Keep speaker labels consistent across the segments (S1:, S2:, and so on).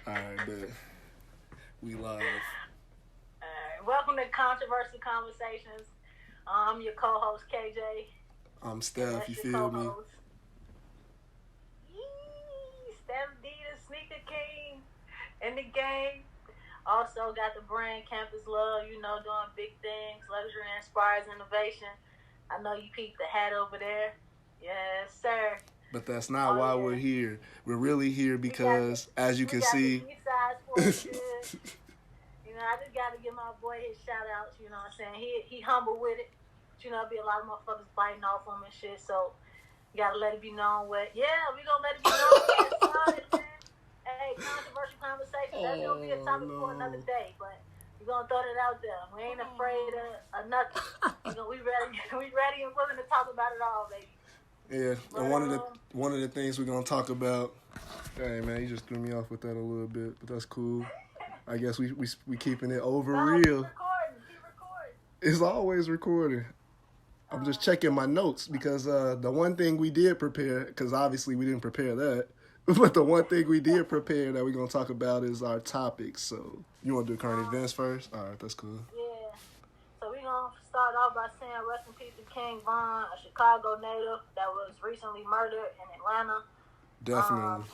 S1: All right, bet. We live.
S2: Welcome to Controversy Conversations. I'm your co-host KJ,
S1: I'm
S2: and
S1: Steph.
S2: that's
S1: You
S2: your
S1: feel me?
S2: co-host Steph D, the Sneaker King in the game. Also got the brand Campus Love, doing big things. Luxury inspires innovation. I know you peeped the hat over there. Yes, sir.
S1: But that's not
S2: Oh
S1: why we're
S2: yeah.
S1: here. We're really here
S2: We got the
S1: because, as you
S2: we
S1: can
S2: got the
S1: see,
S2: east side sports good. I just gotta give my boy his shout outs, you know what I'm saying? He humble with it. But, be a lot of motherfuckers biting off him and shit, so you gotta let it be known what we gonna let it be known we get started, man. Hey, controversial conversation, that's gonna be a topic for another day, but we're gonna throw that out there. We ain't afraid of nothing. We ready we ready and willing to talk about it all, baby.
S1: yeah.
S2: But,
S1: And one of the things we're gonna talk about. Hey man, you just threw me off with that a little bit, but that's cool. I guess we keeping it over real.
S2: Keep recording.
S1: It's always recording. I'm just checking my notes because the one thing we did prepare, because obviously we didn't prepare that, but the one thing we did prepare that we're going to talk about is our topics. So you want to do current events first? All right, that's cool.
S2: Yeah. So we're going to start off by saying rest in peace to King Von, a Chicago native that was recently murdered in Atlanta.
S1: Definitely.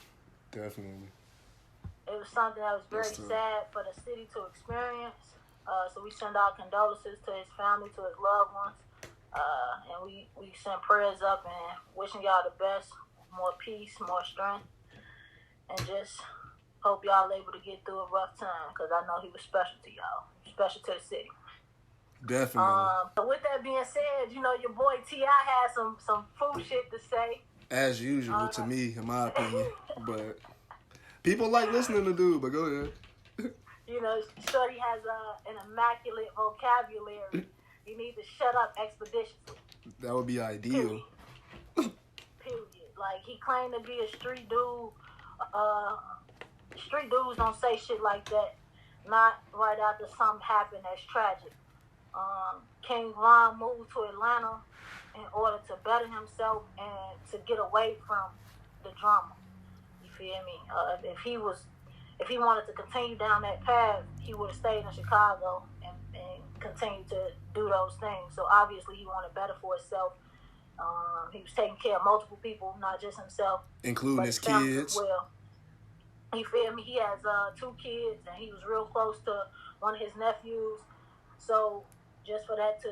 S2: It was something that was very sad for the city to experience. So we send our condolences to his family, to his loved ones. And we send prayers up and wishing y'all the best, more peace, more strength, and just hope y'all able to get through a rough time because I know he was special to y'all, special to the city.
S1: Definitely.
S2: So with that being said, your boy T.I. had some food shit to say.
S1: As usual, to me, in my opinion. But people like listening to dude, but go ahead.
S2: Shorty has an immaculate vocabulary. You need to shut up expeditiously.
S1: That would be ideal.
S2: Period. Like, he claimed to be a street dude. Street dudes don't say shit like that. Not right after something happened that's tragic. King Von moved to Atlanta in order to better himself and to get away from the drama. You feel me? If he wanted to continue down that path, he would have stayed in Chicago and continued to do those things. So obviously he wanted better for himself. He was taking care of multiple people, not just himself,
S1: including his kids.
S2: As well. You feel me? He has 2 kids, and he was real close to one of his nephews. So just for that to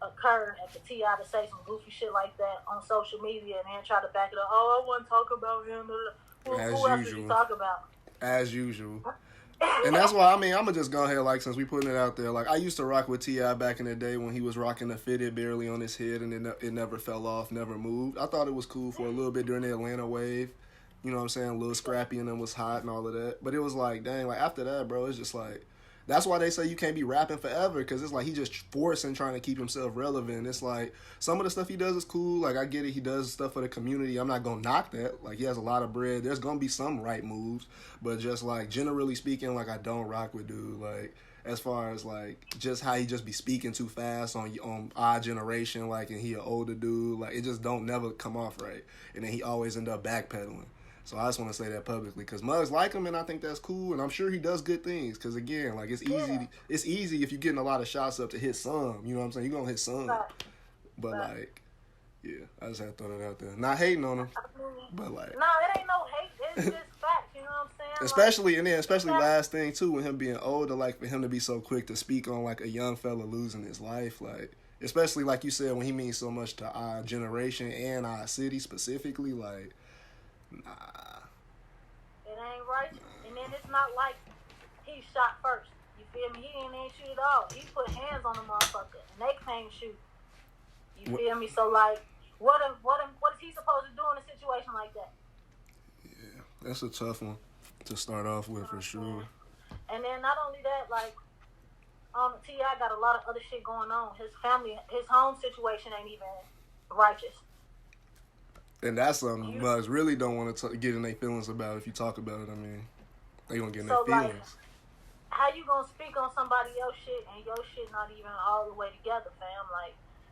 S2: occur and for T.I. to say some goofy shit like that on social media and then try to back it up, I want to talk about him. Who else did you talk about?
S1: As usual. And that's why, I'm going to just go ahead, since we putting it out there, I used to rock with T.I. back in the day when he was rocking the fitted barely on his head and it never fell off, never moved. I thought it was cool for a little bit during the Atlanta wave. You know what I'm saying? A little scrappy and then was hot and all of that. But it was dang, after that, bro, it's just that's why they say you can't be rapping forever, because it's he just forcing trying to keep himself relevant. It's some of the stuff he does is cool. I get it. He does stuff for the community. I'm not going to knock that. He has a lot of bread. There's going to be some right moves. But just, generally speaking, I don't rock with dude. As far as, just how he just be speaking too fast on our generation, and he an older dude. It just don't never come off right. And then he always end up backpedaling. So I just want to say that publicly because mugs like him, and I think that's cool, and I'm sure he does good things. Because again, it's easy.
S2: Yeah.
S1: It's easy if you're getting a lot of shots up to hit some. You know what I'm saying? You're gonna hit some.
S2: Right.
S1: But yeah, I just had to throw that out there. Not hating on him, but
S2: no, it ain't no hate. It's just facts. You know what I'm saying?
S1: Especially last thing too, with him being older, for him to be so quick to speak on a young fella losing his life, especially like you said when he means so much to our generation and our city specifically, nah.
S2: It ain't right. And then it's not like he shot first. You feel me? He didn't even shoot at all. He put hands on the motherfucker and they can't shoot. You feel me? So what is he supposed to do in a situation like that?
S1: Yeah, that's a tough one to start off with for sure.
S2: And then not only that, T.I. got a lot of other shit going on. His family, his home situation ain't even righteous.
S1: And that's something mugs really don't want to get in their feelings about. If you talk about it, I mean, they gonna get in their feelings.
S2: How you gonna speak on somebody else's shit and your shit not even all the way together, fam?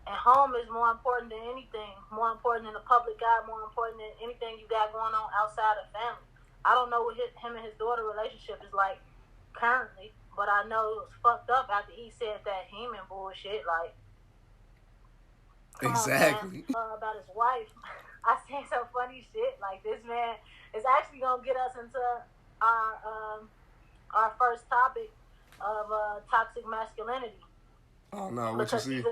S2: And home is more important than anything. More important than the public eye. More important than anything you got going on outside of family. I don't know what him and his daughter relationship is like currently, but I know it was fucked up after he said that Heman bullshit. Like, come on, man.
S1: Exactly.
S2: About his wife, I seen some funny shit. Like, this man is actually gonna get us into our first topic of toxic masculinity.
S1: Oh no, what you
S2: Because
S1: see?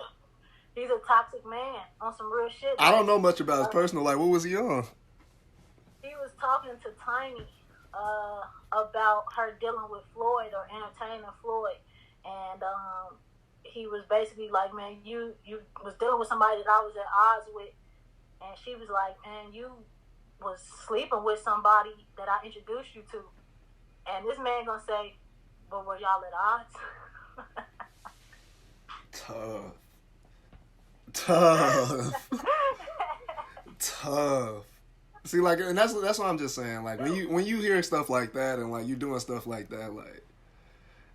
S2: he's a toxic man on some real shit.
S1: I
S2: Like,
S1: don't know much about his personal life. What was he on?
S2: he was talking to Tiny about her dealing with Floyd or entertaining Floyd, and he was basically like, man, you was dealing with somebody that I was at odds with, and she was like, man, you was sleeping with somebody that I introduced you to, and this man gonna say, but were y'all at odds?
S1: Tough. Tough. Tough. See, like, and that's what I'm just saying. Like, when you hear stuff like that and like you doing stuff like that, like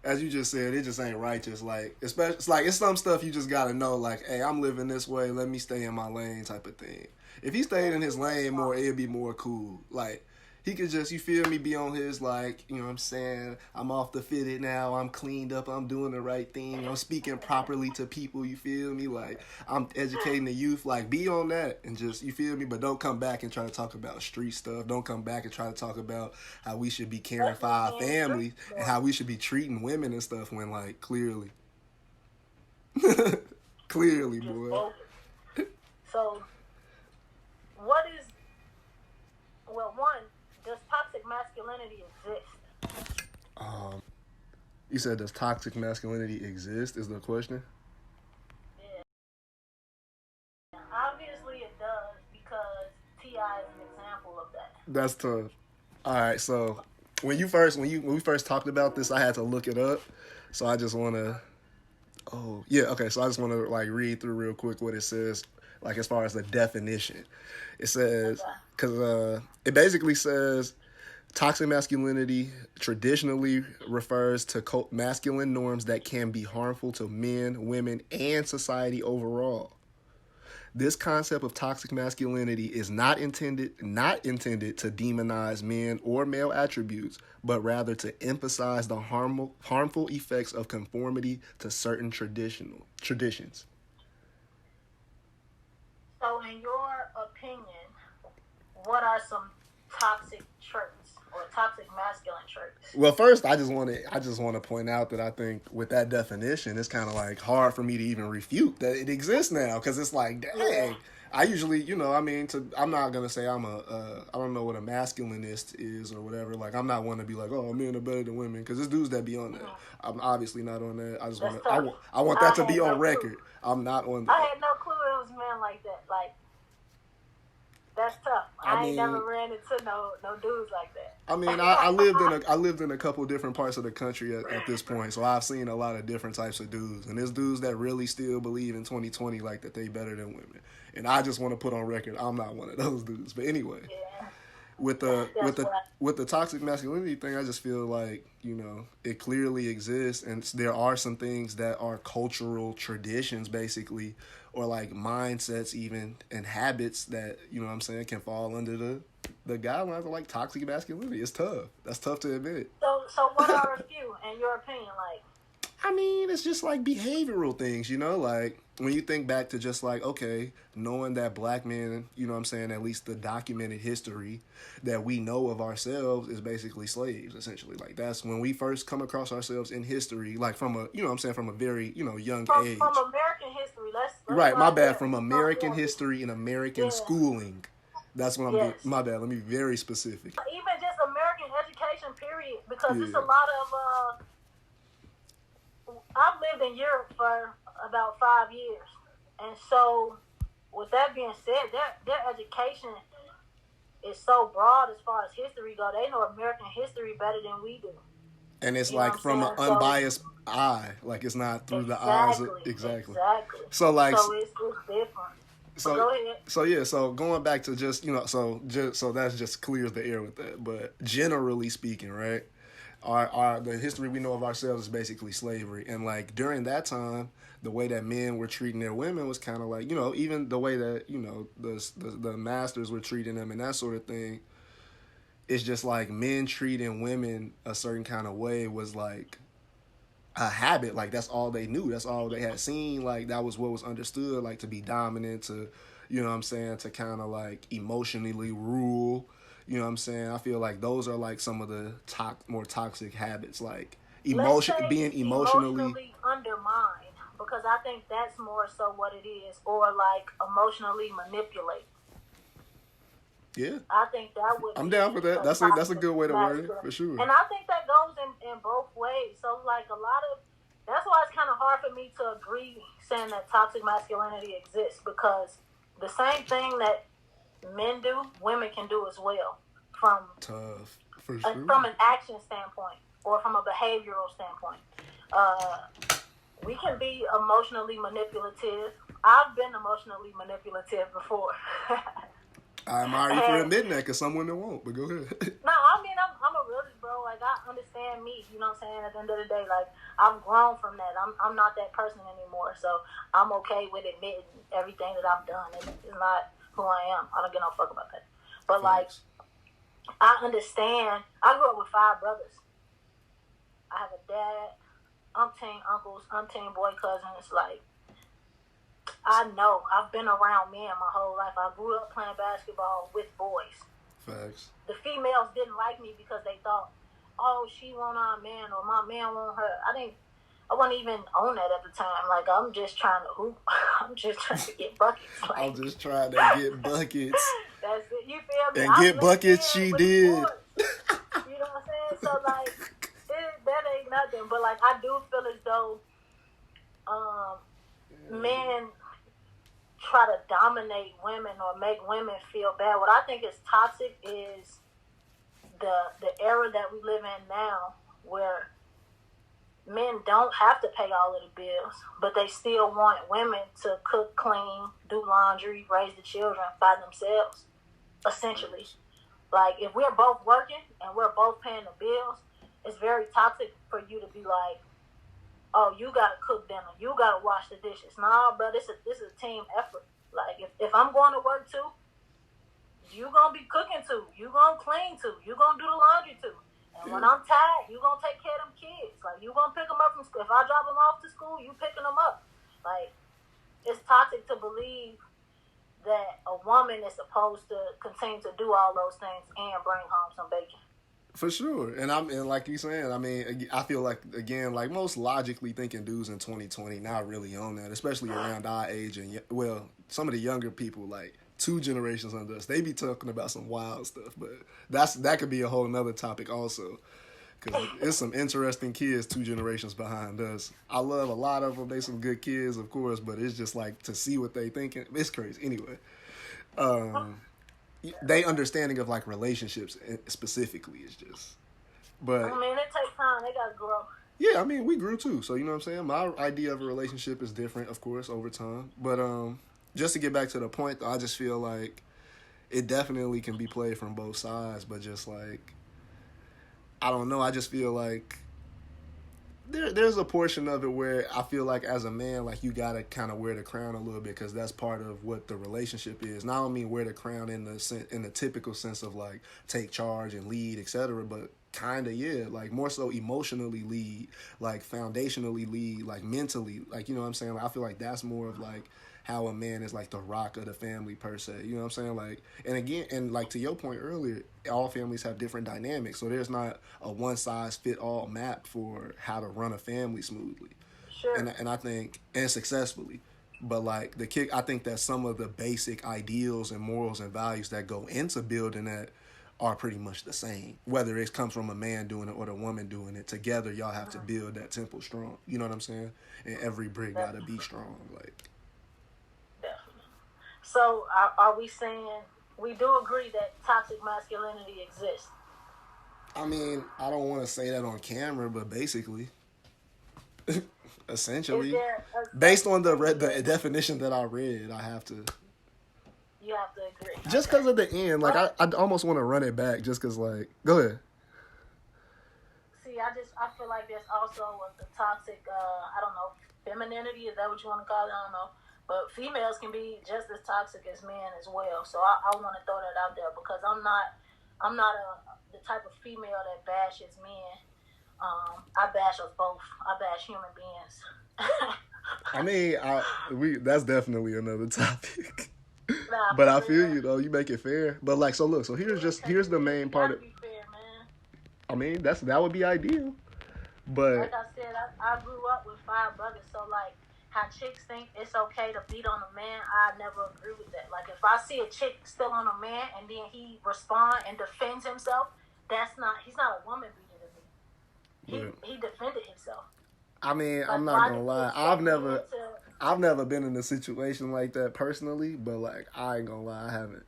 S1: as you just said, it just ain't righteous. Like, especially, it's like it's some stuff you just gotta know. Like, hey, I'm living this way. Let me stay in my lane, type of thing. If he stayed in his lane more, it'd be more cool. Like, he could just, you feel me, be on his, like, you know what I'm saying? I'm off the fitted now. I'm cleaned up. I'm doing the right thing. I'm speaking properly to people, you feel me? Like, I'm educating the youth. Like, be on that and just, you feel me? But don't come back and try to talk about street stuff. Don't come back and try to talk about how we should be caring for our families and how we should be treating women and stuff when, like, clearly. Clearly, boy.
S2: So, what is, well, one, does toxic masculinity exist?
S1: You said, does toxic masculinity exist is the question?
S2: Yeah. Obviously it does, because T.I. is an example of that.
S1: That's tough. All right, so when we first talked about this, I had to look it up. So I just want to Oh, yeah, okay. So I just want to like read through real quick what it says like as far as the definition. It says cuz it basically says toxic masculinity traditionally refers to masculine norms that can be harmful to men, women, and society overall. This concept of toxic masculinity is not intended to demonize men or male attributes, but rather to emphasize the harmful effects of conformity to certain traditions.
S2: So, in your opinion, what are some toxic traits or toxic masculine traits?
S1: Well, first, I just want to point out that I think with that definition, it's kind of like hard for me to even refute that it exists now because it's like, dang. Yeah. I usually, I'm not gonna say I don't know what a masculinist is or whatever. Like, I'm not one to be like, oh, men are better than women, because there's dudes that be on that. I'm obviously not on that. I just I want that to be on record. I'm not on that.
S2: I had no clue it was men like that. Like, that's tough. I ain't never ran into no dudes like that.
S1: I mean, I lived in a couple different parts of the country at this point, so I've seen a lot of different types of dudes, and there's dudes that really still believe in 2020 like that they better than women, and I just want to put on record I'm not one of those dudes. But anyway,
S2: yeah.
S1: with the toxic masculinity thing, I just feel like it clearly exists, and there are some things that are cultural traditions basically, or like mindsets even and habits that can fall under the guidelines of like toxic masculinity. It's tough. That's tough to admit.
S2: So what are a few in your opinion? Like,
S1: I mean, it's just like behavioral things, like when you think back to just like, okay, knowing that black men, at least the documented history that we know of ourselves is basically slaves, essentially. Like, that's when we first come across ourselves in history, like from a, from a very, young age.
S2: From American history, let's
S1: right, my bad, from American history and American schooling. That's what I'm doing. My bad, let me be very specific.
S2: Even just American education, period, because it's a lot of, I've lived in Europe for about 5 years, and so with that being said, their education is so broad as far as history go. They know American history better than we do,
S1: and it's like from an unbiased eye, like it's not through the eyes of exactly. So like,
S2: so it's different.
S1: So
S2: go ahead.
S1: So yeah, so going back to just so that's just clears the air with that. But generally speaking, right? Our the history we know of ourselves is basically slavery, and like during that time, the way that men were treating their women was kind of like even the way that the masters were treating them and that sort of thing. it's just like men treating women a certain kind of way was like a habit. Like that's all they knew. That's all they had seen. Like that was what was understood. Like to be dominant, to, you know what I'm saying, to kind of like emotionally rule. You know what I'm saying? I feel like those are like some of the more toxic habits. Like
S2: Let's
S1: being
S2: say
S1: emotionally.
S2: emotionally undermined, because I think that's more so what it is, or like emotionally manipulate.
S1: Yeah,
S2: I think that would
S1: I'm
S2: be
S1: down for that.
S2: a
S1: That's a
S2: toxic
S1: good way to word it
S2: masculine.
S1: for sure.
S2: And I think that goes in both ways. So, like, a lot of that's why it's kind of hard for me to agree saying that toxic masculinity exists, because the same thing that men do, women can do as well, from
S1: Tough for sure.
S2: from an action standpoint or from a behavioral standpoint. Uh, we can be emotionally manipulative. I've been emotionally manipulative before.
S1: I admire you for
S2: And
S1: admitting that, because some women won't. But go ahead.
S2: no, I mean, I'm a realist, bro. Like, I understand me. You know what I'm saying? At the end of the day, like, I've grown from that. I'm not that person anymore. So I'm okay with admitting everything that I've done. It's not who I am. I don't give no fuck about that. But like,
S1: Thanks.
S2: I understand. I grew up with 5 brothers. I have a dad, umpteen uncles, umpteen boy cousins. Like, I know. I've been around men my whole life. I grew up playing basketball with boys.
S1: Facts.
S2: The females didn't like me because they thought, oh, she want our man or my man want her. I wasn't even on that at the time. Like, I'm just trying to hoop. I'm just trying to get buckets. Like,
S1: I'm just trying to get buckets.
S2: That's it. You feel me?
S1: And get buckets she did.
S2: You know what I'm saying? So, like, that ain't nothing. But, like, I do feel as though men try to dominate women or make women feel bad. What I think is toxic is the era that we live in now, where men don't have to pay all of the bills, but they still want women to cook, clean, do laundry, raise the children by themselves, essentially. Like, if we're both working and we're both paying the bills, it's very toxic for you to be like, oh, you gotta cook dinner, you gotta wash the dishes. Nah, bro, this is a team effort. Like, if I'm going to work too, you gonna be cooking too, you gonna clean too, you gonna do the laundry too. And when I'm tired, you gonna take care of them kids. Like, you gonna pick them up from school. If I drop them off to school, you picking them up. Like, it's toxic to believe that a woman is supposed to continue to do all those things and bring home some bacon.
S1: For sure. And like you saying, I mean, I feel like, again, like most logically thinking dudes in 2020 not really on that, especially around our age. And, well, some of the younger people, like 2 generations under us, they be talking about some wild stuff. But that could be a whole nother topic also. Because it's some interesting kids 2 generations behind us. I love a lot of them. They some good kids, of course, but it's just like to see what they thinking. It's crazy. Anyway. They understanding of like relationships specifically is just, but
S2: I mean, it takes time. They gotta grow.
S1: yeah, I mean, we grew too, so you know what I'm saying. My idea of a relationship is different, of course, over time. But just to get back to the point, though, I just feel like it definitely can be played from both sides. But just like, I don't know, I just feel like there's a portion of it where I feel like as a man, like you gotta kind of wear the crown a little bit, because that's part of what the relationship is. Not only wear the crown in the typical sense of like take charge and lead, etc., but kind of, yeah, like more so emotionally lead, like foundationally lead, like mentally, like, you know what I'm saying. Like, I feel like that's more of like how a man is like the rock of the family per se. You know what I'm saying? Like, and again, and like to your point earlier, all families have different dynamics, so there's not a one size fit all map for how to run a family smoothly.
S2: Sure.
S1: And I think, and successfully. But like I think that some of the basic ideals and morals and values that go into building that are pretty much the same. Whether it comes from a man doing it or the woman doing it, together y'all have to build that temple strong. You know what I'm saying? And every brick gotta be strong. Like,
S2: definitely. So are we saying we do agree that toxic masculinity exists?
S1: I mean, I don't want to say that on camera, but basically, essentially, based on the definition that I read, I have to.
S2: You have to agree.
S1: Just because of the end, like I almost want to run it back, just because, like, go ahead.
S2: See, I feel like there's also the toxic, I don't know, femininity. Is that what you want to call it? I don't know. But females can be just as toxic as men as well. So I want to throw that out there, because I'm not the type of female that bashes men. I bash us both. I bash human beings.
S1: I mean, that's definitely another topic.
S2: Nah,
S1: But
S2: for
S1: I feel
S2: real.
S1: you though. You make it fair. But like, so look. So here's the main
S2: You
S1: part
S2: gotta
S1: of.
S2: be fair, man.
S1: I mean, that would be ideal. But
S2: Like I said, I grew up with 5 brothers, so like how chicks think it's okay to beat on a man, I never agree with that. Like if I see a chick still on a man and then he respond and defends himself, he's not a woman beater to me. He defended himself.
S1: I mean,
S2: Like
S1: I'm not
S2: why
S1: gonna
S2: do we
S1: lie.
S2: expect men to?
S1: I've never been in a situation like that personally. But like, I ain't gonna lie. I haven't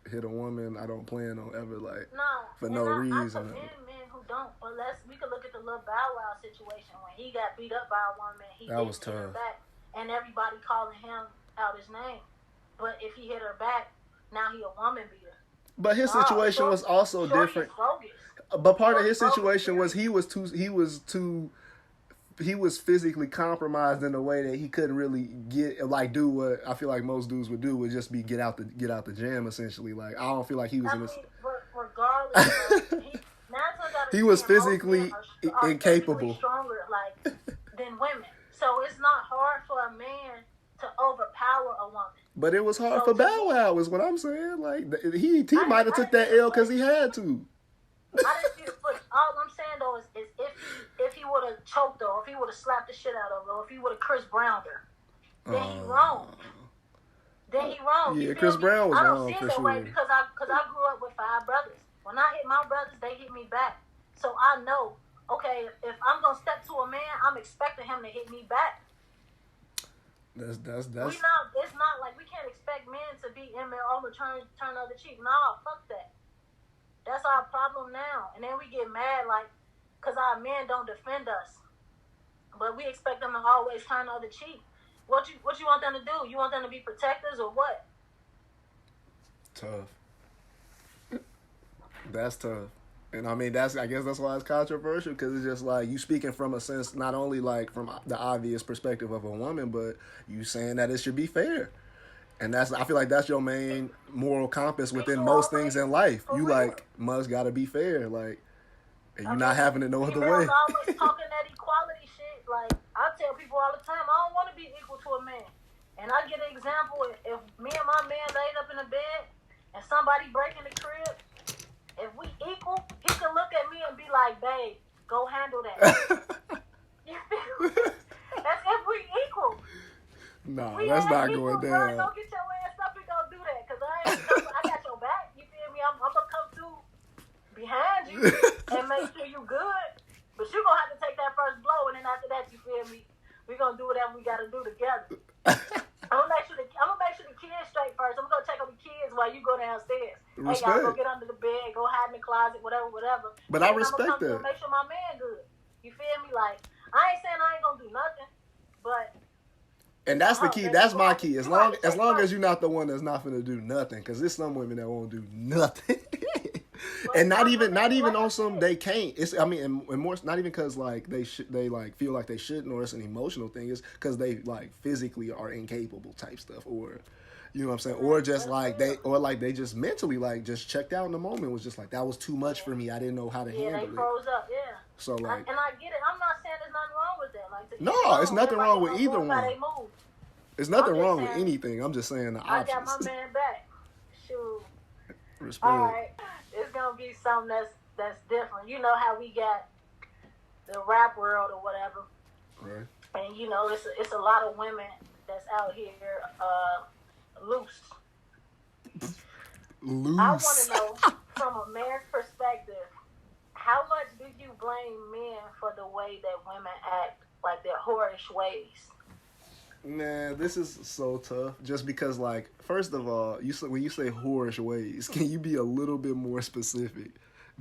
S1: hit a woman. I don't plan on ever like
S2: Nah,
S1: for
S2: and
S1: no
S2: I
S1: reason.
S2: commend men who don't. But we could look at the little Bow Wow situation when he got beat up by a woman. He
S1: That was
S2: didn't hit her
S1: tough.
S2: back, and everybody calling him out his name. But if he hit her back, now he a woman beater.
S1: But his situation was also different. But part of his situation was he was physically compromised in a way that he couldn't really do what I feel like most dudes would do, would just be get out the jam essentially. Like I don't feel like he was
S2: but regardless,
S1: he was physically incapable.
S2: Stronger than women, so it's not hard for a man to overpower a woman.
S1: But it was hard for Bow Wow, is what I'm saying. Like he might have took that L because he had to.
S2: I didn't see the footage. All I'm saying though is if he would have choked her, or if he would have slapped the shit out of her, or if he would have Chris Browned her, then he wrong.
S1: Yeah, Chris Brown was wrong for sure. I don't see it that way
S2: because I grew up with 5 brothers. When I hit my brothers, they hit me back. So I know, okay, if I'm gonna step to a man, I'm expecting him to hit me back.
S1: That's.
S2: It's not like we can't expect men to be turn the other cheek. Nah, fuck that. That's our problem now. And then we get mad because our men don't defend us. But we expect them to always turn the other cheek. What you want them to do? You want them to be protectors or what?
S1: Tough. That's tough. And I mean, I guess that's why it's controversial, because it's just like you speaking from a sense, not only like from the obvious perspective of a woman, but you saying that it should be fair. And I feel like that's your main moral compass within most things in life. You must gotta be fair, and you're not having it no other way.
S2: Always talking that equality shit. Like I tell people all the time, I don't want to be equal to a man. And I get an example: if me and my man laid up in the bed and somebody breaking the crib, if we equal, he can look at me and be like, "Babe, go handle that." You feel me? That's if we equal.
S1: No, that's not going down.
S2: Don't get your ass up and go do that, because I got your back. You feel me? I'm gonna come through behind you and make sure you good. But you gonna have to take that first blow, and then after that, you feel me? We gonna do whatever we gotta do together. I'm gonna make sure the kids straight first. I'm gonna check on the kids while you go downstairs.
S1: Respect.
S2: Hey, y'all, go get under the bed, go hide in the closet, whatever.
S1: But I respect that.
S2: Make sure my man good. You feel me? Like I ain't saying I ain't gonna do nothing, but.
S1: And that's the key. That's my key. As long as you're not the one that's not gonna do nothing, because there's some women that won't do nothing, and not even on some they can't. And more not even because they feel like they shouldn't, or it's an emotional thing. It's because they physically are incapable type stuff, or you know what I'm saying, or just they just mentally just checked out in the moment. Was just that was too much for me. I didn't know how to handle it.
S2: They froze up. Yeah.
S1: So
S2: and I get it. I'm not saying there's nothing wrong with that.
S1: No, it's nothing wrong with either one. There's nothing wrong with anything. I'm just saying the options.
S2: I got my man back. Shoot.
S1: Respect.
S2: All right. It's gonna be something that's different. You know how we got the rap world or whatever.
S1: Right.
S2: And it's a lot of women that's out here loose.
S1: Loose.
S2: I want to know from a man's perspective, how much do you blame men for the way that women act, like their whorish ways?
S1: Man, this is so tough. Just because, first of all, when you say whorish ways, can you be a little bit more specific?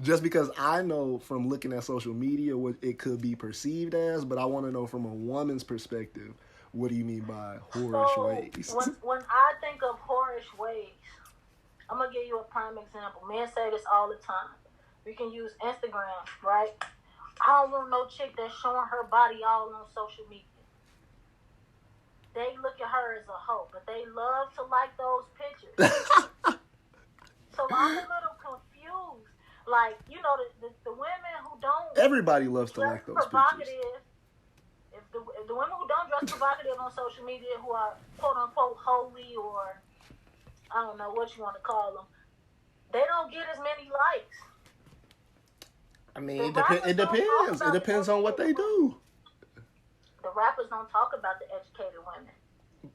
S1: Just because I know from looking at social media what it could be perceived as, but I want to know from a woman's perspective, what do you mean by whorish ways?
S2: When I think of whorish ways, I'm going to give you a prime example. Men say this all the time. We can use Instagram, right? I don't want no chick that's showing her body all on social media. They look at her as a hoe, but they love to like those pictures. So I'm a little confused. like, you know, the women who don't
S1: Everybody loves to
S2: dress
S1: like those pictures.
S2: provocative, if the women who don't dress provocative on social media, who are quote unquote holy, or I don't know what you want to call them, they don't get as many likes.
S1: I mean, it depends. It depends on what they do.
S2: The rappers don't talk about the educated women.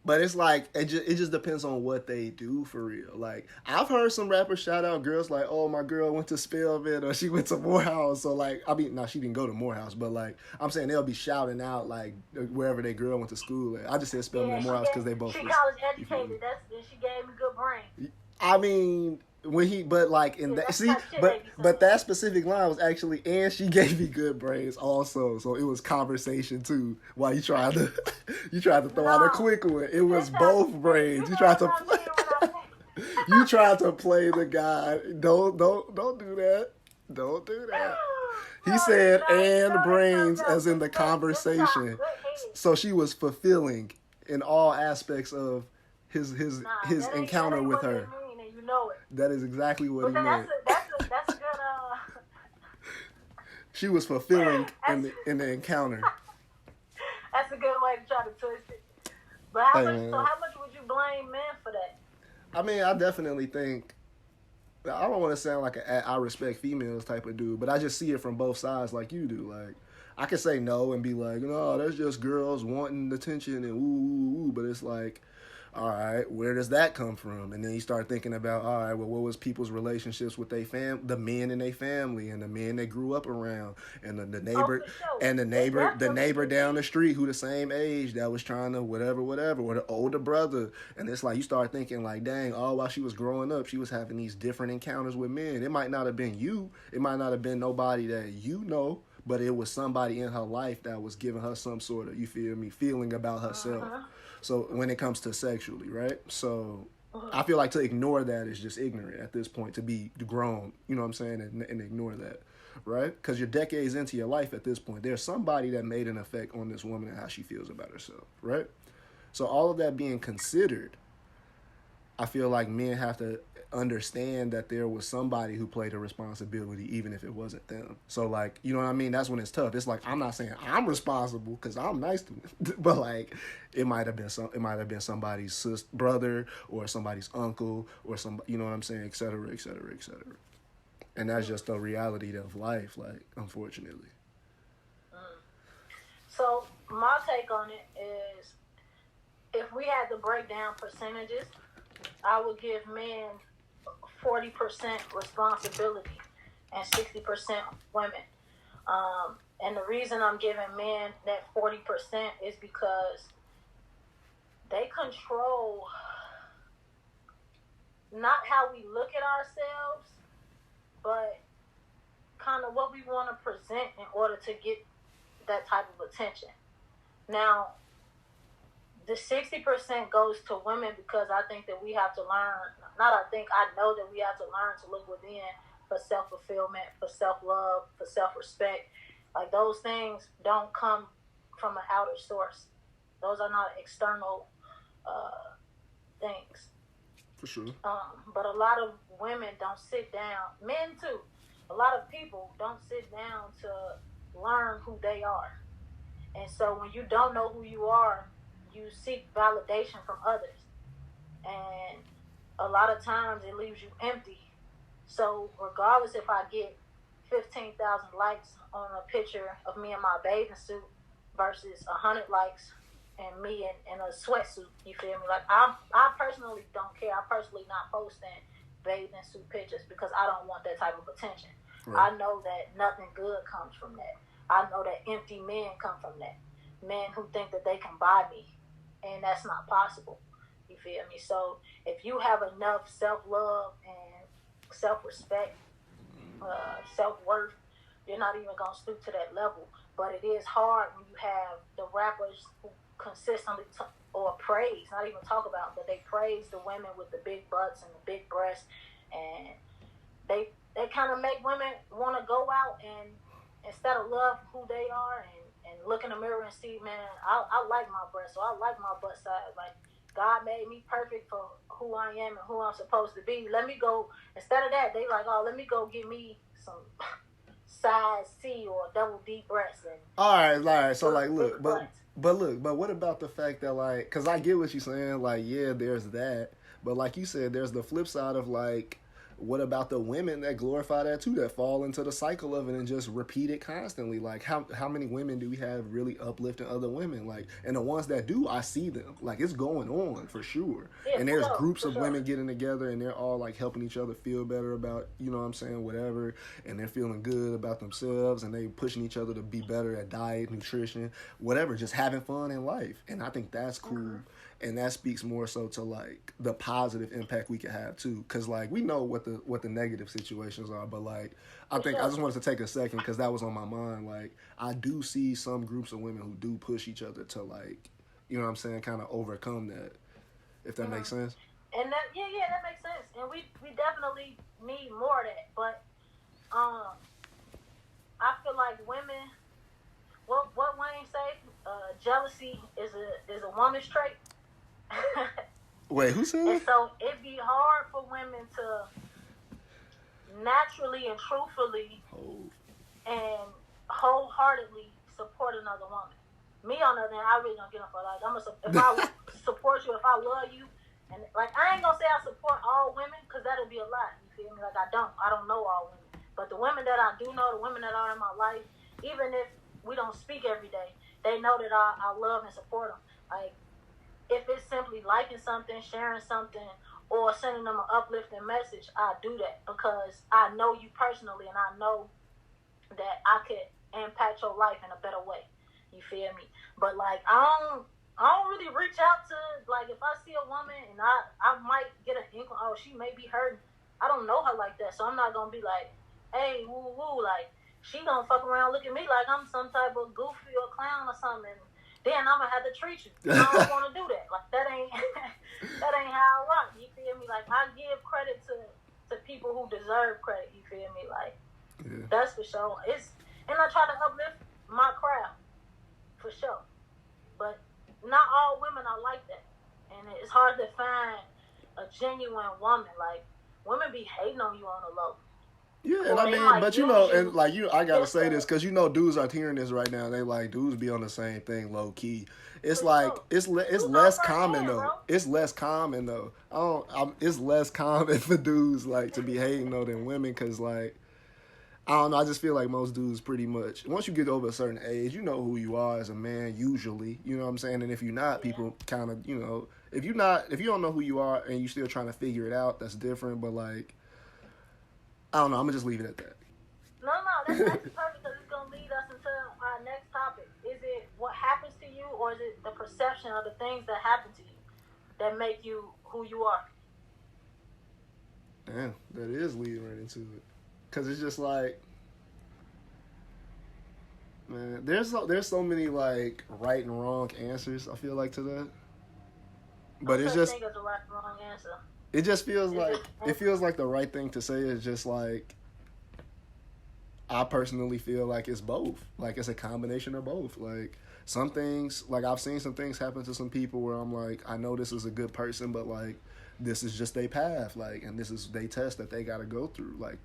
S1: But it's like it just depends on what they do for real. Like I've heard some rappers shout out girls like, "Oh, my girl went to Spelman or she went to Morehouse." So like, I mean, no, she didn't go to Morehouse, but like I'm saying they'll be shouting out like wherever their girl went to school at. I just said Spelman and Morehouse because they both.
S2: She college educated. She gave me good brain.
S1: I mean, when he, but like in that, see, but that specific line was actually, and she gave me good brains also, so it was conversation too. While you tried to, throw out a quick one, it was both brains. You tried to, you tried to play the guy. Don't do that. Don't do that. He said, and brains, as in the conversation. So she was fulfilling in all aspects of his encounter with her.
S2: You know it.
S1: That is exactly what he meant.
S2: That's a good.
S1: She was fulfilling in the encounter.
S2: That's a good way to try to twist it. But how much would you blame men for that?
S1: I mean, I definitely think. I don't want to sound like I respect females type of dude, but I just see it from both sides like you do. Like, I could say no and be like, no, that's just girls wanting attention and ooh, but it's like, all right, where does that come from? And then you start thinking about, all right, well, what was people's relationships with the men in their family, and the men they grew up around, and the neighbor, and the neighbor down the street who the same age that was trying to whatever, or the older brother. And it's like you start thinking like, dang, while she was growing up, she was having these different encounters with men. It might not have been you. It might not have been nobody that you know, but it was somebody in her life that was giving her some sort of, you feel me, feeling about herself. So when it comes to sexually, right? So I feel like to ignore that is just ignorant at this point, to be grown, you know what I'm saying, and ignore that, right? Because you're decades into your life at this point. There's somebody that made an effect on this woman and how she feels about herself, right? So all of that being considered, I feel like men have to understand that there was somebody who played a responsibility, even if it wasn't them. So like, you know what I mean? That's when it's tough. It's like, I'm not saying I'm responsible because I'm nice to them, but like, it might have been somebody's brother or somebody's uncle or some, you know what I'm saying, et cetera, et cetera, et cetera. And that's just the reality of life, like, unfortunately.
S2: So my take on it is, if we had to break down percentages, I would give men 40% responsibility and 60% women. And the reason I'm giving men that 40% is because they control not how we look at ourselves, but kind of what we want to present in order to get that type of attention. Now, the 60% goes to women because I think that we have to learn, I know that we have to learn to look within for self-fulfillment, for self-love, for self-respect. Like, those things don't come from an outer source. Those are not external things.
S1: For sure.
S2: But a lot of women don't sit down, men too, a lot of people don't sit down to learn who they are. And so when you don't know who you are, you seek validation from others, and a lot of times it leaves you empty. So regardless if I get 15,000 likes on a picture of me in my bathing suit versus 100 likes and me in a sweatsuit, you feel me? Like, I personally don't care. I personally not posting bathing suit pictures because I don't want that type of attention. Right. I know that nothing good comes from that. I know that empty men come from that. Men who think that they can buy me. And that's not possible. You feel me? So if you have enough self-love and self-respect, self-worth, you're not even going to stoop to that level. But it is hard when you have the rappers who consistently or praise, not even talk about, but they praise the women with the big butts and the big breasts. And they kind of make women want to go out and, instead of love who they are and look in the mirror and see, man, I like my breasts, so I like my butt size. Like, God made me perfect for who I am and who I'm supposed to be. Let me go. Instead of that, they like, oh, let me go get me some size C or double D breasts. And
S1: all right. So like,
S2: big
S1: look, but what about the fact that like, because I get what you're saying. Like, yeah, there's that, but like you said, there's the flip side of like, what about the women that glorify that too, that fall into the cycle of it and just repeat it constantly? Like, how many women do we have really uplifting other women? Like, and the ones that do, I see them. Like, it's going on for sure.
S2: yeah,
S1: And there's
S2: sure,
S1: groups of
S2: sure.
S1: women getting together and they're all like helping each other feel better about, you know what I'm saying, whatever. And they're feeling good about themselves and they pushing each other to be better at diet, nutrition, whatever, just having fun in life. And I think that's cool. Mm-hmm. And that speaks more so to like the positive impact we can have too, because like we know what the negative situations are, but like I think I just wanted to take a second because that was on my mind. Like I do see some groups of women who do push each other to like, you know what I'm saying, kind of overcome that. If that makes sense.
S2: And that that makes sense. And we definitely need more of that. But I feel like women, what Wayne say, jealousy is a woman's trait.
S1: Wait, who said?
S2: And so it'd be hard for women to naturally and truthfully and wholeheartedly support another woman. Me on the other hand, I really don't get up for like if I support you, if I love you, and like I ain't gonna say I support all women because that'll be a lie. You feel me? Like I don't know all women, but the women that I do know, the women that are in my life, even if we don't speak every day, they know that I love and support them. Like. If it's simply liking something, sharing something, or sending them an uplifting message, I do that because I know you personally and I know that I could impact your life in a better way. You feel me? But like I don't really reach out to like if I see a woman and I might get an inkling, oh she may be hurting. I don't know her like that, so I'm not gonna be like, hey woo woo, like she gonna fuck around look at me like I'm some type of goofy or clown or something. Then I'm gonna have to treat you. I don't want to do that. Like that ain't how I rock. You feel me? Like I give credit to people who deserve credit. You feel me? Like that's for sure. And I try to uplift my crowd for sure. But not all women are like that, and it's hard to find a genuine woman. Like women be hating on you on the low.
S1: Yeah, and I mean, but you know, and like I gotta say this because you know, dudes are hearing this right now. They like dudes be on the same thing, low key. It's like it's less common though. It's less common though. It's less common for dudes like to be hating though than women because like I don't know. I just feel like most dudes pretty much once you get over a certain age, you know who you are as a man usually. You know what I'm saying? And if you're not, people kind of if you don't know who you are and you're still trying to figure it out, that's different. But like. I don't know. I'm gonna just leave it at that.
S2: No, that's perfect because it's gonna lead us into our next topic. Is it what happens to you, or is it the perception of the things that happen to you that make you who you are?
S1: Damn, that is leading right into it. Cause it's just like, man, there's so many like right and wrong answers. I feel like to that, but it's just.
S2: Think of the right and wrong answer.
S1: It just feels like the right thing to say is just like I personally feel like it's both. Like it's a combination of both. Like some things, like I've seen some things happen to some people where I'm like, I know this is a good person, but like this is just their path, like, and this is their test that they got to go through, like,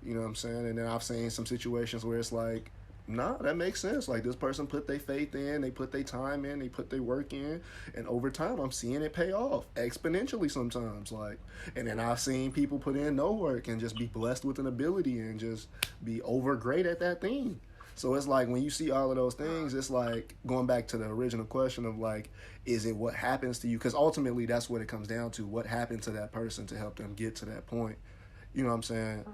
S1: you know what I'm saying? And then I've seen some situations where it's like, nah, that makes sense. Like this person put their faith in, they put their time in, they put their work in, and over time I'm seeing it pay off exponentially sometimes. Like, and then I've seen people put in no work and just be blessed with an ability and just be over great at that thing. So it's like when you see all of those things, it's like going back to the original question of like, is it what happens to you? Because ultimately that's what it comes down to. What happened to that person to help them get to that point? You know what I'm saying?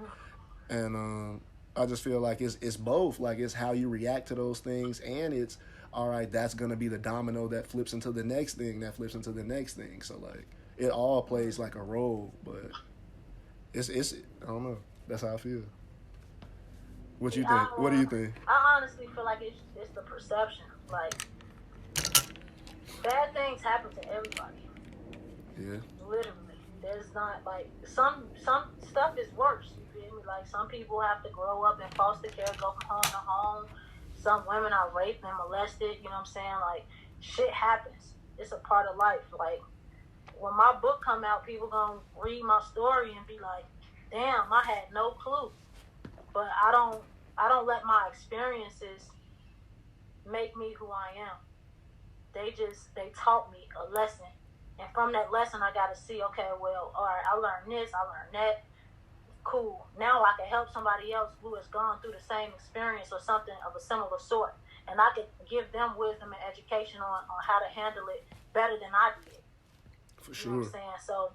S1: And I just feel like it's both. Like it's how you react to those things, and it's all right. That's gonna be the domino that flips into the next thing, that flips into the next thing. So like it all plays like a role, but it's I don't know. That's how I feel. What you think? What do you think?
S2: I honestly feel like it's the perception. Like bad things happen to everybody.
S1: Yeah.
S2: Literally. There's not like some stuff is worse. You feel me? Like some people have to grow up in foster care, go from home to home. Some women are raped and molested. You know what I'm saying? Like shit happens. It's a part of life. Like when my book come out, people gonna read my story and be like, "Damn, I had no clue." But I don't let my experiences make me who I am. They taught me a lesson, and from that lesson, I got to see, okay, well, all right, I learned this, I learned that. Cool. Now I can help somebody else who has gone through the same experience or something of a similar sort, and I can give them wisdom and education on how to handle it better than I did.
S1: For
S2: sure. You know what I'm saying? So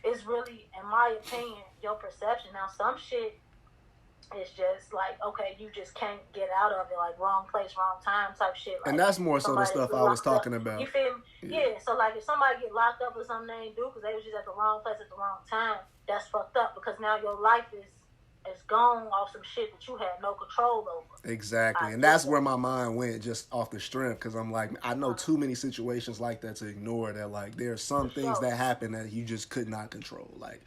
S2: it's really, in my opinion, your perception. Now, some shit is just like, okay, you just can't get out of it, like wrong place, wrong time type shit. Like,
S1: and that's more so the stuff I was talking about.
S2: You feel me? Yeah. So like, if somebody get locked up or something they ain't do because they was just at the wrong place at the wrong time, that's fucked up, because now your life is gone off some shit that you had no control over.
S1: Exactly. And that's where my mind went, just off the strength, because I'm like, I know too many situations like that to ignore that. Like, there are some things that happen that you just could not control. Like,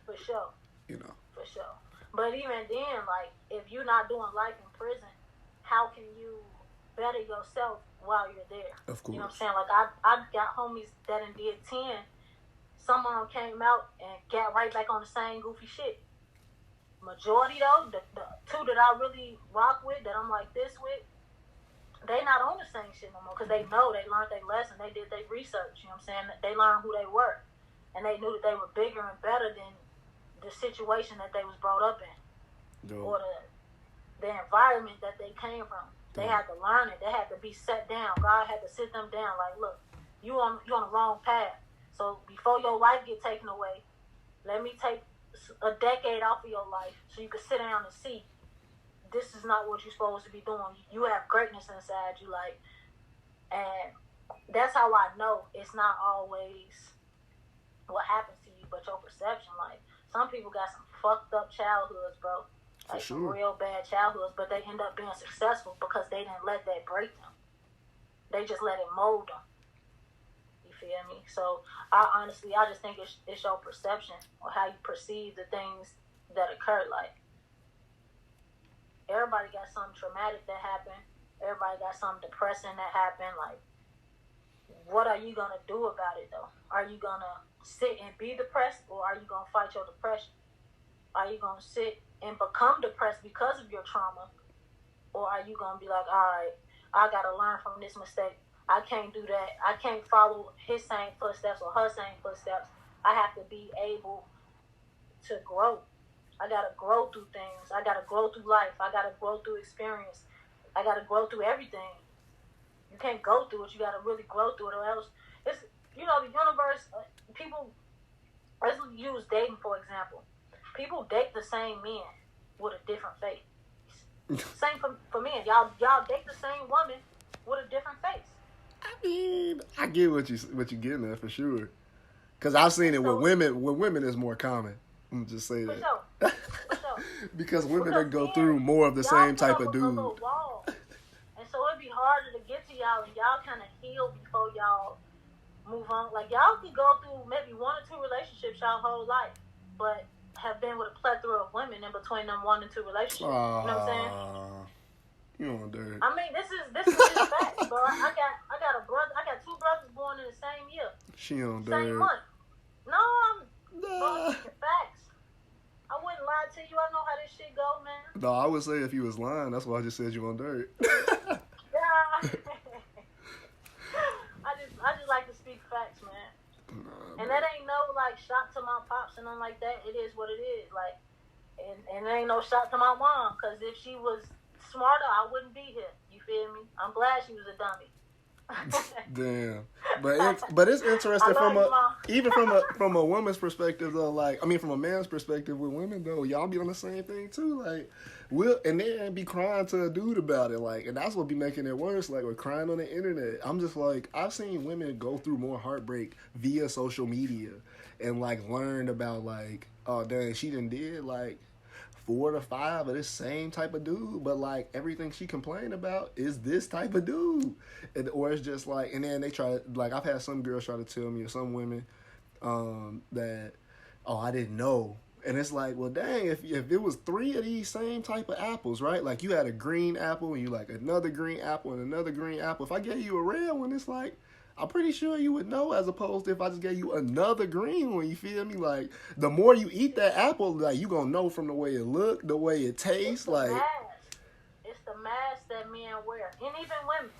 S2: for sure.
S1: You know.
S2: For sure. But even then, like, if you're not doing life in prison, how can you better yourself while you're there?
S1: Of course.
S2: You know what I'm saying? Like, I got homies that did 10. Some of them came out and got right back on the same goofy shit. Majority, though, the two that I really rock with, that I'm like this with, they not on the same shit no more, because they know they learned their lesson. They did their research. You know what I'm saying? They learned who they were. And they knew that they were bigger and better than the situation that they was brought up in. Or the environment that they came from. They had to learn it. They had to be set down. God had to sit them down. Like, look, you on the wrong path. So before your life get taken away, let me take a decade off of your life so you can sit down and see this is not what you're supposed to be doing. You have greatness inside you, like, and that's how I know it's not always what happens to you, but your perception. Like, some people got some fucked up childhoods, bro. Like, some real bad childhoods, but they end up being successful because they didn't let that break them. They just let it mold them. You feel me? So, I just think it's your perception or how you perceive the things that occur. Like, everybody got something traumatic that happened. Everybody got something depressing that happened. Like, what are you going to do about it, though? Are you going to sit and be depressed, or are you going to fight your depression? Are you going to sit and become depressed because of your trauma? Or are you going to be like, all right, I got to learn from this mistake. I can't do that. I can't follow his same footsteps or her same footsteps. I have to be able to grow. I got to grow through things. I got to grow through life. I got to grow through experience. I got to grow through everything. You can't go through it. You got to really grow through it, or else it's, the universe, people, let's use dating, for example. People date the same men with a different face. Same for men. Y'all date the same woman with a different face.
S1: I mean, I get what you're getting at, for sure. Because I've seen it with women. With women, it's more common. I'm just saying that.
S2: For sure.
S1: Because women that go through more of the same type of dude.
S2: And so it'd be harder to get to y'all, and y'all kind of heal before y'all move on. Like, y'all could go through maybe 1 or 2 relationships y'all whole life, but have been with a plethora of women in between them 1 and 2 relationships. You know what I'm saying?
S1: You on dirt.
S2: I mean, this is just facts, bro. I got a brother. I got 2 brothers born in the same year.
S1: She on dirt.
S2: Same month. No, bro, facts. I wouldn't lie to you. I know how this shit go, man.
S1: No, I would say if you was lying, that's why I just said you on dirt.
S2: Yeah. I just like to speak facts, man.
S1: Nah,
S2: and that ain't no, like, shot to my pops and nothing like that. It is what it is. Like, and it ain't no shot to my mom, because if she was smarter, I wouldn't be here. You feel me? I'm glad she was a dummy.
S1: Damn, but it's interesting from a woman's perspective, though. Like, I mean, from a man's perspective with women, though, y'all be on the same thing too. Like, and they be crying to a dude about it, like, and that's what be making it worse. Like, we're crying on the internet. I'm just like, I've seen women go through more heartbreak via social media, and like learned about, like, oh dang, she done did like 4 to 5 of this same type of dude, but like everything she complained about is this type of dude, or it's just like, and then they try, like, I've had some girls try to tell me, or some women, that, oh, I didn't know, and it's like, well, dang, if it was 3 of these same type of apples, right? Like, you had a green apple, and you like another green apple and another green apple. If I gave you a red one, it's like, I'm pretty sure you would know as opposed to if I just gave you another green one. You feel me? Like the more you eat that apple, like you gonna know from the way it look, the way it
S2: It's
S1: tastes.
S2: the
S1: Like
S2: mask. It's the mask that men wear, and even women.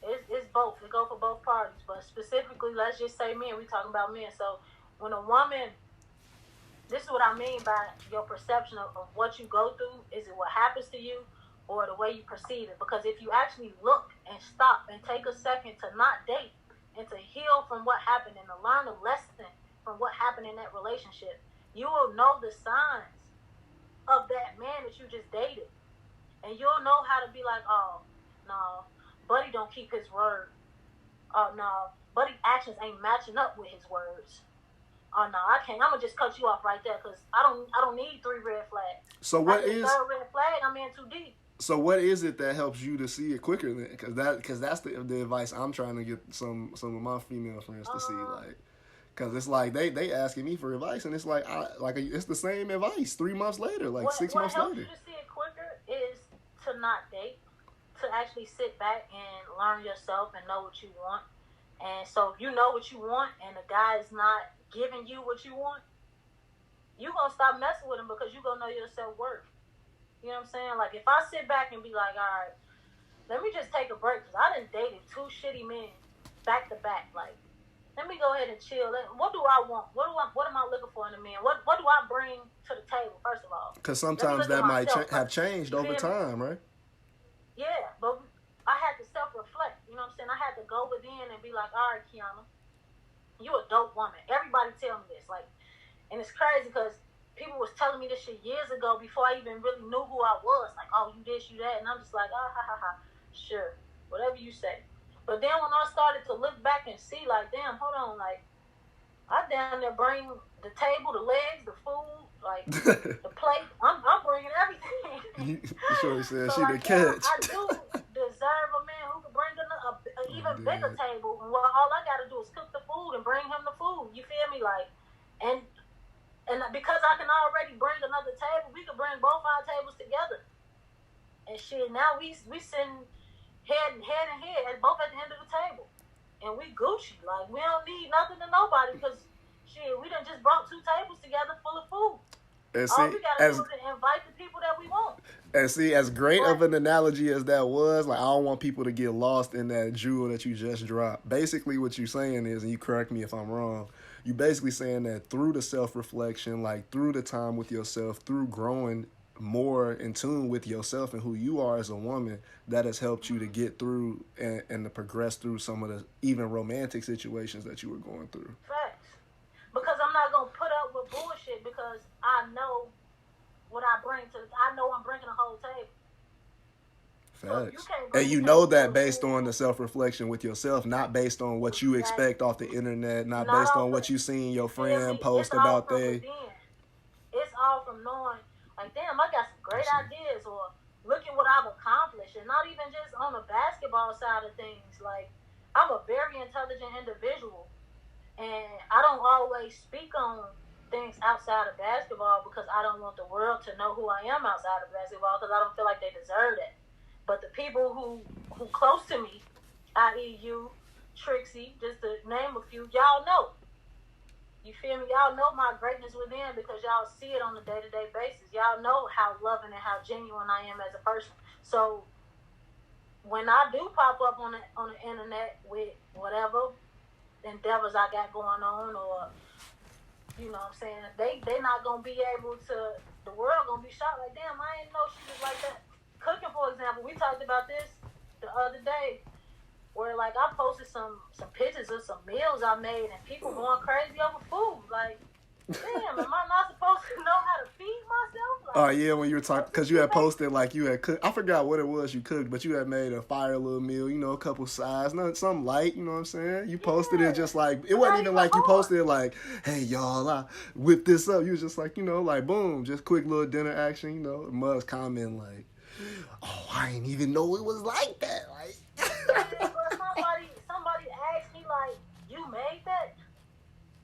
S2: It's both. It go for both parties, but specifically, let's just say men. We talking about men. So when a woman, this is what I mean by your perception of what you go through. Is it what happens to you, or the way you perceive it? Because if you actually look and stop and take a second to not date and to heal from what happened and to learn a lesson from what happened in that relationship, you will know the signs of that man that you just dated. And you'll know how to be like, oh, no, Buddy don't keep his word. Oh, no, Buddy actions ain't matching up with his words. Oh, no, I can't. I'm going to just cut you off right there because I don't need 3 red flags.
S1: so, what
S2: After the
S1: is
S2: 3rd red flag, I'm in too deep.
S1: so what is it that helps you to see it quicker than because that's the advice I'm trying to get some of my female friends to see, like. Cause it's like they asking me for advice, and it's like it's the same advice 3 months later, like
S2: what,
S1: 6
S2: what
S1: months
S2: helps
S1: later.
S2: you to see it quicker is to not date, to actually sit back and learn yourself and know what you want. And so if you know what you want and the guy is not giving you what you want, you gonna stop messing with him because you gonna know your self-worth. You know what I'm saying? Like if I sit back and be like, all right, let me just take a break because I done dated 2 shitty men back to back. Like, let me go ahead and chill. What do I want? What am I looking for in a man? What do I bring to the table? First of all,
S1: because sometimes that might have changed over
S2: me?
S1: time, right?
S2: Yeah, but I had to self-reflect. You know what I'm saying? I had to go within and be like, all right, Kiana, you a dope woman. Everybody tell me this. Like, and it's crazy because people was telling me this shit years ago before I even really knew who I was. Like, oh, you this, you that. And I'm just like, ah, ha, ha, ha. Sure, whatever you say. But then when I started to look back and see, like, damn, hold on, like, I down there bring the table, the legs, the food, like, the plate. I'm bringing everything.
S1: Sure, said
S2: so,
S1: she
S2: like,
S1: the catch.
S2: I do deserve a man who can bring an even bigger table. And all I got to do is cook the food and bring him the food. You feel me? Like, and because I can already bring another table, we can bring both our tables together. And shit, now we sitting head and head, both at the end of the table. And we Gucci. Like, we don't need nothing to nobody because, shit, we done just brought 2 tables together full of food.
S1: And
S2: all we got to do is invite the people that we want.
S1: And see, as great of an analogy as that was, like, I don't want people to get lost in that jewel that you just dropped. Basically, what you're saying is, and you correct me if I'm wrong, you basically saying that through the self-reflection, like through the time with yourself, through growing more in tune with yourself and who you are as a woman, that has helped you to get through and to progress through some of the even romantic situations that you were going through.
S2: Facts. Because I'm not going to put up with bullshit because I know what I bring I know I'm bringing a whole table.
S1: Facts. And you know that based on the self-reflection with yourself, not based on what you expect off the internet, not based on what you seen your friend post about they.
S2: It's all from knowing, like, damn, I got some great ideas, or look at what I've accomplished, and not even just on the basketball side of things. Like, I'm a very intelligent individual, and I don't always speak on things outside of basketball because I don't want the world to know who I am outside of basketball because I don't feel like they deserve it. But the people who close to me, i.e. you, Trixie, just to name a few, y'all know. You feel me? Y'all know my greatness within because y'all see it on a day-to-day basis. Y'all know how loving and how genuine I am as a person. So when I do pop up on the internet with whatever endeavors I got going on, or, you know what I'm saying, they not going to be able to, the world going to be shocked like, damn, I didn't know she was like that. Cooking, for example, we talked about this the other day, where, like, I posted some pictures of some meals I made, and people going crazy over food. Like, damn, am I not supposed to know how to feed myself? Like,
S1: oh, yeah, when you were talking, because you had posted, like, you had cooked, I forgot what it was you cooked, but you had made a fire little meal, you know, a couple sides, something light, you know what I'm saying? You posted it just like, it wasn't even like you posted it like, hey, y'all, I whipped this up. You was just like, you know, like, boom, just quick little dinner action, you know. Muzz comment like, oh, I didn't even know it was like that. Like,
S2: somebody asked me, like, you made that?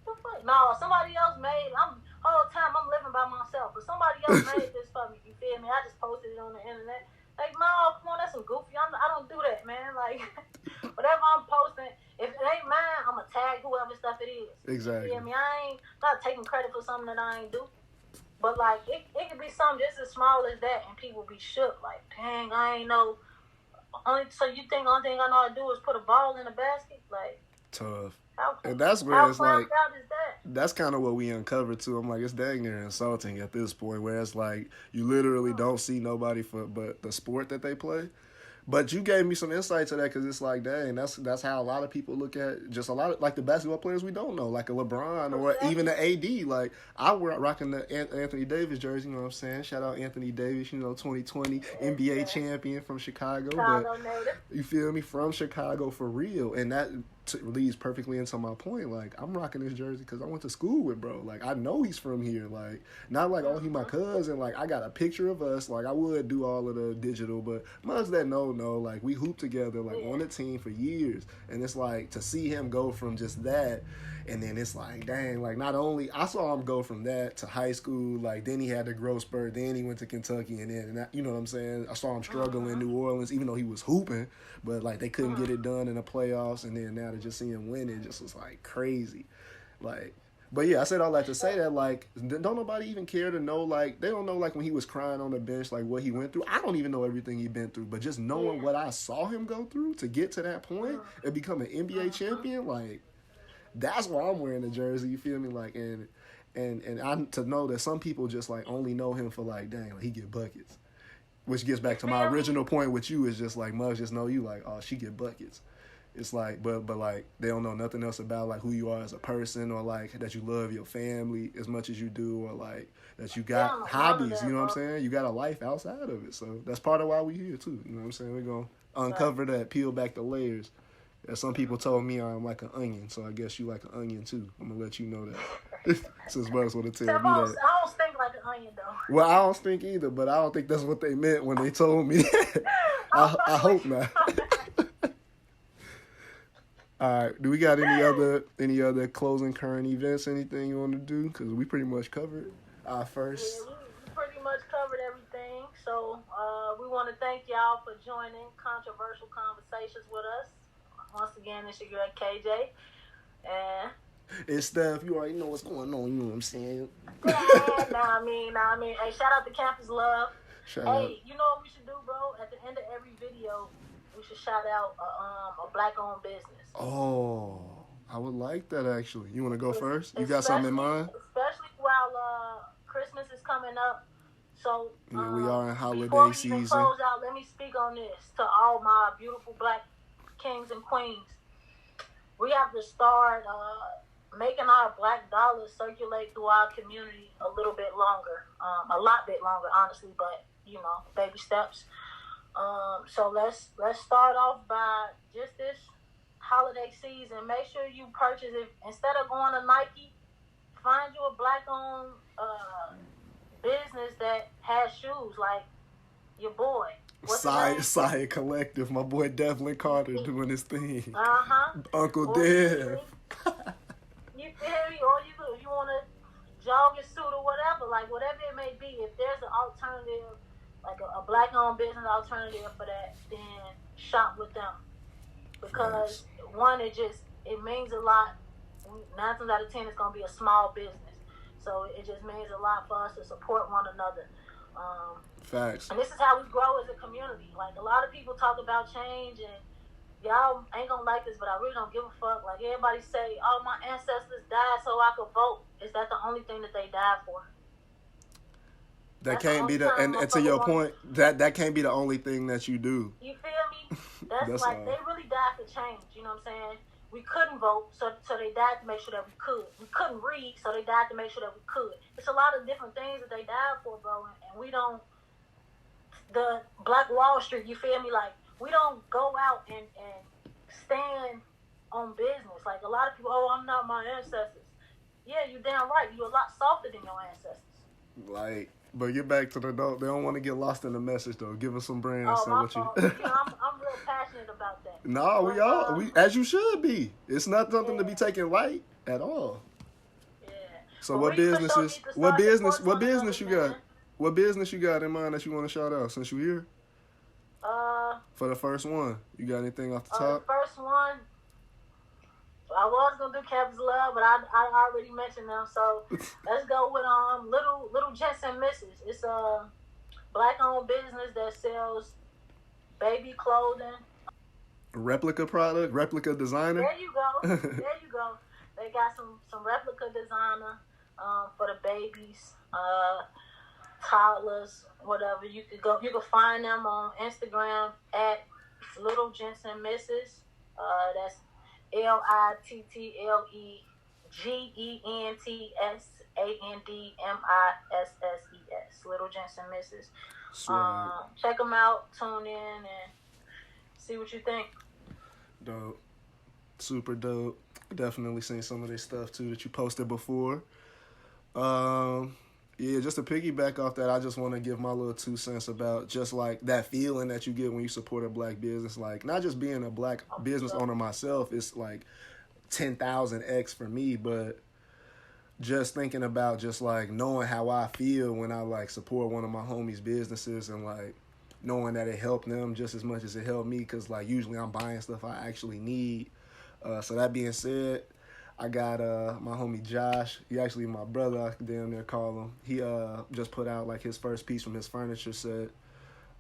S2: The fuck? No, somebody else made. Whole time I'm living by myself, but somebody else made this for me. You feel me? I just posted it on the internet. Like, no, come on, that's some goofy. I don't do that, man. Like, whatever I'm posting, if it ain't mine, it is.
S1: Exactly.
S2: You feel me? I ain't not taking credit for something that I ain't do. But like it could be something just as small as that, and people be shook. Like, dang, I ain't know. So you think the only thing I know how to do is put a ball in a basket? Like,
S1: Tough.
S2: how
S1: And that's where it's like,
S2: out is that?
S1: that's kind of what we uncovered too. I'm like, it's dang near insulting at this point, where it's like you literally don't see nobody for but the sport that they play. But you gave me some insight to that because it's like, dang, that's how a lot of people look at just a lot of like the basketball players we don't know, like a LeBron or even the AD. Like I were rocking the Anthony Davis jersey, you know what I'm saying? Shout out Anthony Davis, 2020 NBA champion from Chicago, but you feel me, from Chicago for real, and that leads perfectly into my point. Like I'm rocking this jersey because I went to school with bro. Like I know he's from here. Like not like oh he my cousin. Like I got a picture of us. Like I would do all of the digital, but much that no, like we hooped together like on the team for years, and it's like to see him go from just that, and then it's like dang, like not only I saw him go from that to high school, like then he had the growth spurt, then he went to Kentucky, and then you know what I'm saying. I saw him struggle in New Orleans, even though he was hooping, but like they couldn't get it done in the playoffs, and then now to just see him win, it just was like crazy, like. But yeah, I said all that to say that, like, don't nobody even care to know, like, they don't know, like, when he was crying on the bench, like, what he went through. I don't even know everything he been through, but just knowing what I saw him go through to get to that point and become an NBA champion, like, that's why I'm wearing the jersey, you feel me? Like, and I to know that some people just, like, only know him for, like, dang, like, he get buckets. Which gets back to my original point with you is just, like, Muggs just know you, like, oh, she get buckets. It's like, but like they don't know nothing else about like who you are as a person, or like that you love your family as much as you do, or like that you got hobbies. You know what I'm saying? You got a life outside of it. So that's part of why we here too. You know what I'm saying? We're gonna uncover that, peel back the layers. As some people told me I'm like an onion, so I guess you like an onion too. I'm gonna let you know that. Since Bugs would have told me that.
S2: I don't stink like an onion though.
S1: Well, I don't stink either, but I don't think that's what they meant when they told me that. I hope not. All right. Do we got any other closing current events? Anything you want to do? Because we pretty much covered our first.
S2: Yeah, we pretty much covered everything. So we want to thank y'all for joining Controversial Conversations with us. Once again, it's your girl KJ. And
S1: it's Steph. You already know what's going on. You know what I'm saying?
S2: Nah, I mean. Hey, shout out to Campus Love.
S1: Shout out.
S2: You know what we should do, bro? At the end of every video, we should shout out a black-owned business.
S1: Oh, I would like that actually. You want to go first? You got something in mind?
S2: Especially while Christmas is coming up. So
S1: yeah, we are in holiday
S2: before we
S1: season.
S2: Even close out, let me speak on this to all my beautiful black kings and queens. We have to start making our black dollars circulate through our community a little bit longer, a lot bit longer, honestly. But baby steps. So let's start off by just this holiday season. Make sure you purchase it. Instead of going to Nike, find you a black-owned business that has shoes, like your boy.
S1: Side Collective. My boy Devlin Carter doing his thing. Uncle
S2: or
S1: Dev.
S2: You feel me? Or you want to jog your suit or whatever, like whatever it may be. If there's an alternative, like a black-owned business alternative for that, then shop with them. Because one, it means a lot. 9 times out of 10, it's gonna be a small business, so it just means a lot for us to support one another.
S1: Facts.
S2: And this is how we grow as a community. Like a lot of people talk about change, and y'all ain't gonna like this, but I really don't give a fuck. Like everybody say, "Oh, my ancestors died so I could vote." Is that the only thing that they died for?
S1: That can't be and to your point, that can't be the only thing that you do.
S2: You feel me? That's like they really died for change. You know what I'm saying? We couldn't vote, so they died to make sure that we could. We couldn't read, so they died to make sure that we could. It's a lot of different things that they died for, bro. And we don't. The Black Wall Street, you feel me? Like we don't go out and stand on business. Like a lot of people, oh, I'm not my ancestors. Yeah, you're damn right. You're a lot softer than your ancestors.
S1: Like. But get back to the dope. They don't want to get lost in the message though. Give us some brands.
S2: Oh, my fault. I'm real passionate about that.
S1: No, we as you should be. It's not something to be taken light at all.
S2: Yeah.
S1: So what business you got? What business you got in mind that you want to shout out since you're here?
S2: For
S1: the first one, you got anything off the top?
S2: The first one, I was gonna do Campus Love, but I already mentioned them. So let's go with Little Gents and Misses. It's a black owned business that sells baby clothing.
S1: Replica product, replica designer.
S2: There you go. There you go. They got some replica designer for the babies, toddlers, whatever. You could find them on Instagram at Little Gents and Misses. That's LITTLEGENTSANDMISSES. Little Gents and Misses.
S1: Swag.
S2: Check them out. Tune in and see what you think.
S1: Dope. Super dope. Definitely seen some of this stuff too that you posted before. Yeah, just to piggyback off that, I just want to give my little 2 cents about just like that feeling that you get when you support a black business. Like, not just being a black business owner myself, it's like 10,000x for me, but just thinking about just like knowing how I feel when I like support one of my homies' businesses and like knowing that it helped them just as much as it helped me, because like usually I'm buying stuff I actually need. So that being said, I got my homie Josh. He actually my brother, I can damn near call him. He just put out like his first piece from his furniture set.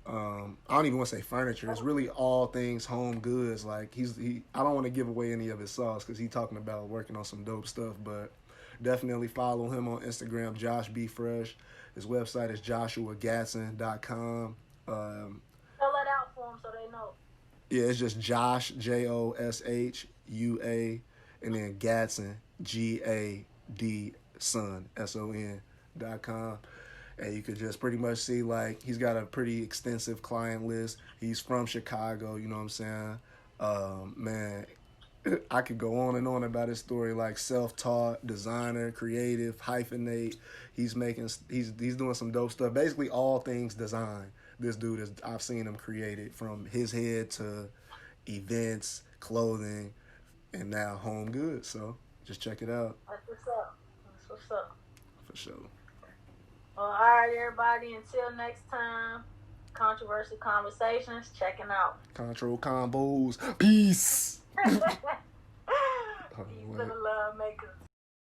S1: I don't even want to say furniture. It's really all things home goods. Like I don't want to give away any of his sauce because he's talking about working on some dope stuff. But definitely follow him on Instagram, Josh B Fresh. His website is joshuagatson.com.
S2: Spell it out for them so they know.
S1: Yeah, it's just Josh, JOSHUA, and then Gatson, GAD son.com. And you could just pretty much see like he's got a pretty extensive client list. He's from Chicago, you know what I'm saying? Man, I could go on and on about his story, like self-taught, designer, creative, hyphenate. He's doing some dope stuff. Basically all things design. This dude I've seen him create it from his head to events, clothing, and now home goods. So just check it out.
S2: That's what's up. That's what's up.
S1: For sure.
S2: Well, all right, everybody. Until next time, Controversial Conversations. Checking out.
S1: Control combos. Peace.
S2: Peace to the love makers.